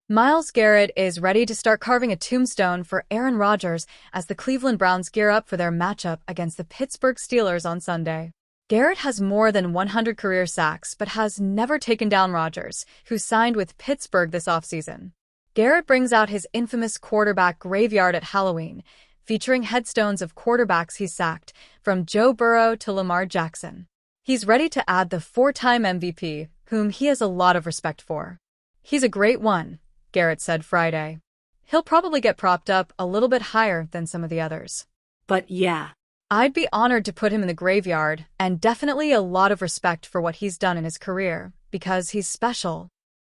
Myles Garrett is ready to start carving a tombstone for Aaron Rodgers as the Cleveland Browns gear up for their matchup against the Pittsburgh Steelers on Sunday. Garrett has more than 100 career sacks but has never taken down Rodgers, who signed with Pittsburgh this offseason. Garrett brings out his infamous quarterback graveyard at Halloween, featuring headstones of quarterbacks he's sacked, from Joe Burrow to Lamar Jackson. He's ready to add the four-time MVP, whom he has a lot of respect for. "He's a great one," Garrett said Friday. "He'll probably get propped up a little bit higher than some of the others. But yeah, I'd be honored to put him in the graveyard, and definitely a lot of respect for what he's done in his career, because he's special."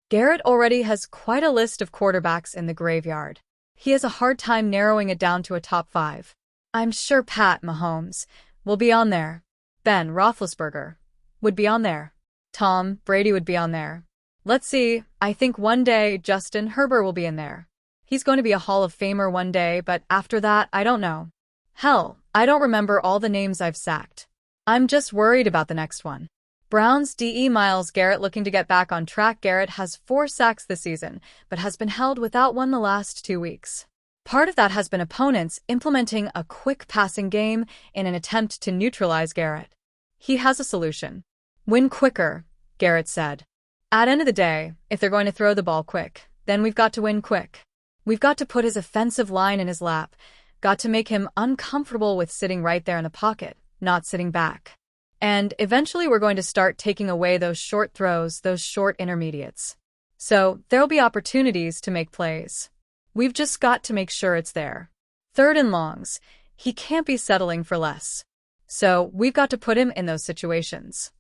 Garrett already has quite a list of quarterbacks in the graveyard. He has a hard time narrowing it down to a top 5. "I'm sure Pat Mahomes will be on there. Ben Roethlisberger would be on there. Tom Brady would be on there. Let's see, I think one day Justin Herbert will be in there. He's going to be a Hall of Famer one day, but after that, I don't know. Hell, I don't remember all the names I've sacked. I'm just worried about the next one." Browns DE Myles Garrett looking to get back on track. Garrett has 4 sacks this season, but has been held without one the last 2 weeks. Part of that has been opponents implementing a quick passing game in an attempt to neutralize Garrett. He has a solution. "Win quicker," Garrett said. "At end of the day, if they're going to throw the ball quick, then we've got to win quick. We've got to put his offensive line in his lap, got to make him uncomfortable with sitting right there in the pocket, not sitting back. And eventually we're going to start taking away those short throws, those short intermediates. So there'll be opportunities to make plays. We've just got to make sure it's there. 3rd and longs, he can't be settling for less. So we've got to put him in those situations."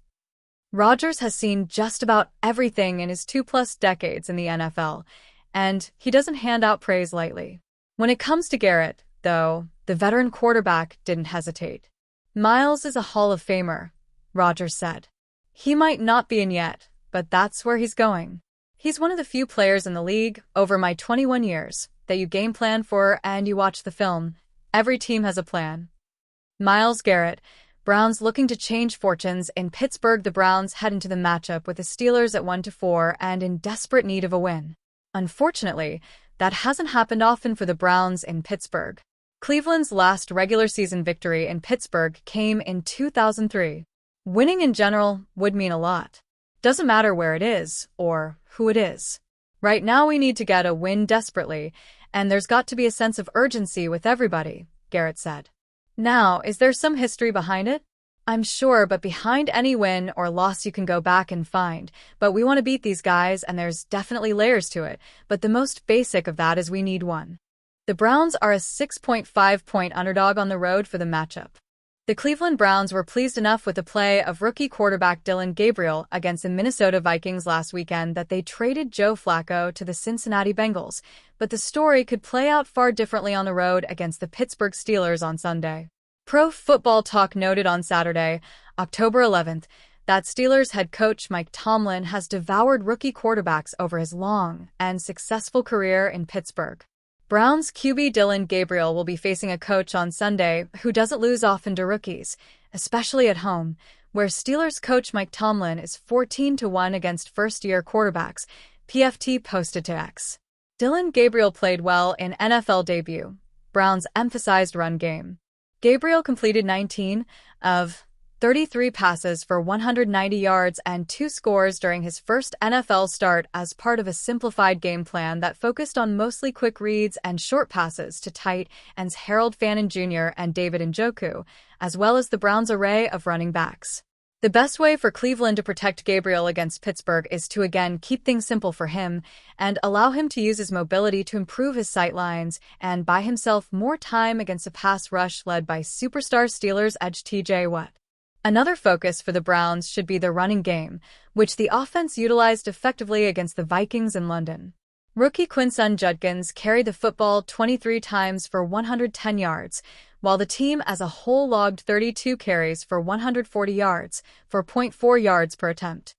Rodgers has seen just about everything in his 2+ decades in the NFL, and he doesn't hand out praise lightly. When it comes to Garrett, though, the veteran quarterback didn't hesitate. "Myles is a Hall of Famer," Rodgers said. "He might not be in yet, but that's where he's going. He's one of the few players in the league, over my 21 years, that you game plan for and you watch the film. Every team has a plan." Myles Garrett, Browns looking to change fortunes in Pittsburgh. The Browns head into the matchup with the Steelers at 1-4 and in desperate need of a win. Unfortunately, that hasn't happened often for the Browns in Pittsburgh. Cleveland's last regular season victory in Pittsburgh came in 2003. Winning in general would mean a lot. Doesn't matter where it is or who it is. Right now we need to get a win desperately, and there's got to be a sense of urgency with everybody, Garrett said. Now, is there some history behind it? I'm sure, but behind any win or loss you can go back and find. But we want to beat these guys, and there's definitely layers to it. But the most basic of that is we need one. The Browns are a 6.5-point underdog on the road for the matchup. The Cleveland Browns were pleased enough with the play of rookie quarterback Dillon Gabriel against the Minnesota Vikings last weekend that they traded Joe Flacco to the Cincinnati Bengals, but the story could play out far differently on the road against the Pittsburgh Steelers on Sunday. Pro Football Talk noted on Saturday, October 11th, that Steelers head coach Mike Tomlin has devoured rookie quarterbacks over his long and successful career in Pittsburgh. Browns QB Dillon Gabriel will be facing a coach on Sunday who doesn't lose often to rookies, especially at home, where Steelers coach Mike Tomlin is 14-1 against first-year quarterbacks, PFT posted to X. Dillon Gabriel played well in NFL debut. Browns emphasized run game. Gabriel completed 19 of 33 passes for 190 yards and 2 scores during his first NFL start as part of a simplified game plan that focused on mostly quick reads and short passes to tight ends Harold Fannin Jr. and David Njoku, as well as the Browns' array of running backs. The best way for Cleveland to protect Gabriel against Pittsburgh is to again keep things simple for him and allow him to use his mobility to improve his sight lines and buy himself more time against a pass rush led by superstar Steelers edge TJ Watt. Another focus for the Browns should be the running game, which the offense utilized effectively against the Vikings in London. Rookie Quinson Judkins carried the football 23 times for 110 yards, while the team as a whole logged 32 carries for 140 yards, for 0.4 yards per attempt.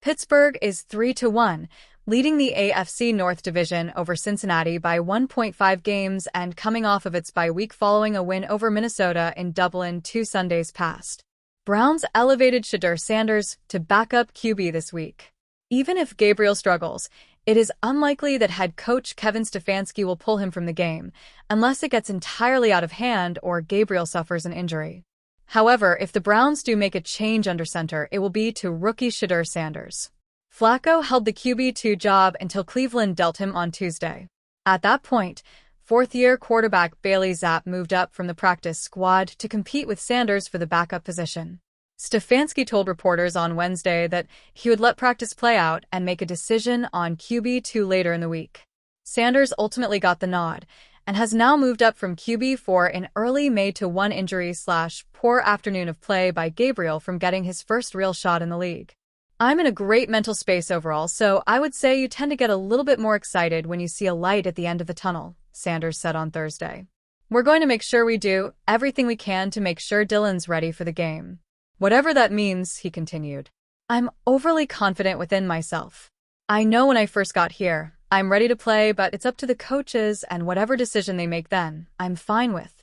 Pittsburgh is 3-1, leading the AFC North Division over Cincinnati by 1.5 games and coming off of its bye week following a win over Minnesota in Dublin 2 Sundays past. Browns elevated Shedeur Sanders to backup QB this week. Even if Gabriel struggles, It is unlikely that head coach Kevin Stefanski will pull him from the game, unless it gets entirely out of hand or Gabriel suffers an injury. However, if the Browns do make a change under center, it will be to rookie Shedeur Sanders. Flacco held the QB2 job until Cleveland dealt him on Tuesday. At that point, fourth-year quarterback Bailey Zappe moved up from the practice squad to compete with Sanders for the backup position. Stefanski told reporters on Wednesday that he would let practice play out and make a decision on QB2 later in the week. Sanders ultimately got the nod and has now moved up from QB4 in early May to one injury/poor afternoon of play by Gabriel from getting his first real shot in the league. I'm in a great mental space overall, so I would say you tend to get a little bit more excited when you see a light at the end of the tunnel, Sanders said on Thursday. We're going to make sure we do everything we can to make sure Dylan's ready for the game. Whatever that means, he continued. I'm overly confident within myself. I know when I first got here, I'm ready to play, but it's up to the coaches and whatever decision they make then, I'm fine with.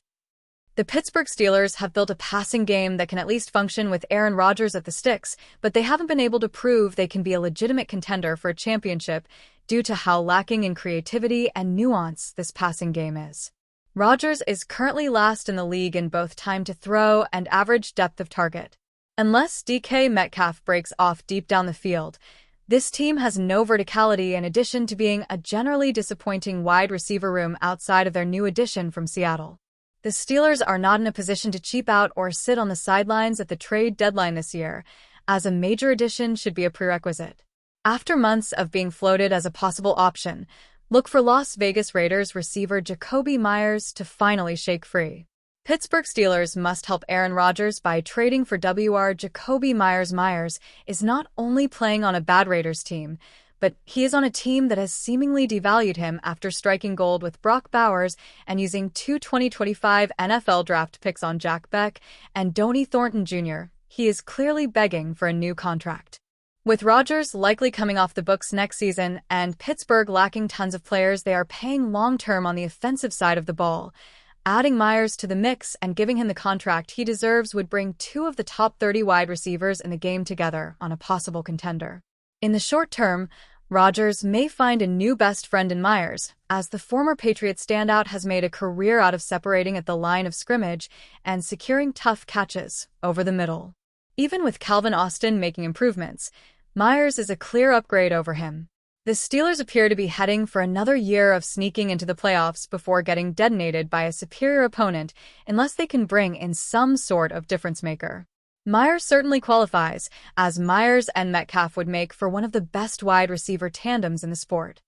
The Pittsburgh Steelers have built a passing game that can at least function with Aaron Rodgers at the sticks, but they haven't been able to prove they can be a legitimate contender for a championship due to how lacking in creativity and nuance this passing game is. Rodgers is currently last in the league in both time to throw and average depth of target. Unless DK Metcalf breaks off deep down the field, this team has no verticality in addition to being a generally disappointing wide receiver room outside of their new addition from Seattle. The Steelers are not in a position to cheap out or sit on the sidelines at the trade deadline this year, as a major addition should be a prerequisite. After months of being floated as a possible option, look for Las Vegas Raiders receiver Jakobi Meyers to finally shake free. Pittsburgh Steelers must help Aaron Rodgers by trading for Jakobi Meyers. Meyers is not only playing on a bad Raiders team, but he is on a team that has seemingly devalued him after striking gold with Brock Bowers and using two 2025 NFL draft picks on Jack Beck and Donnie Thornton Jr. He is clearly begging for a new contract. With Rodgers likely coming off the books next season and Pittsburgh lacking tons of players they are paying long-term on the offensive side of the ball, adding Meyers to the mix and giving him the contract he deserves would bring two of the top 30 wide receivers in the game together on a possible contender. In the short term, Rodgers may find a new best friend in Meyers, as the former Patriots standout has made a career out of separating at the line of scrimmage and securing tough catches over the middle. Even with Calvin Austin making improvements, Meyers is a clear upgrade over him. The Steelers appear to be heading for another year of sneaking into the playoffs before getting detonated by a superior opponent unless they can bring in some sort of difference maker. Meyers certainly qualifies, as Meyers and Metcalf would make for one of the best wide receiver tandems in the sport.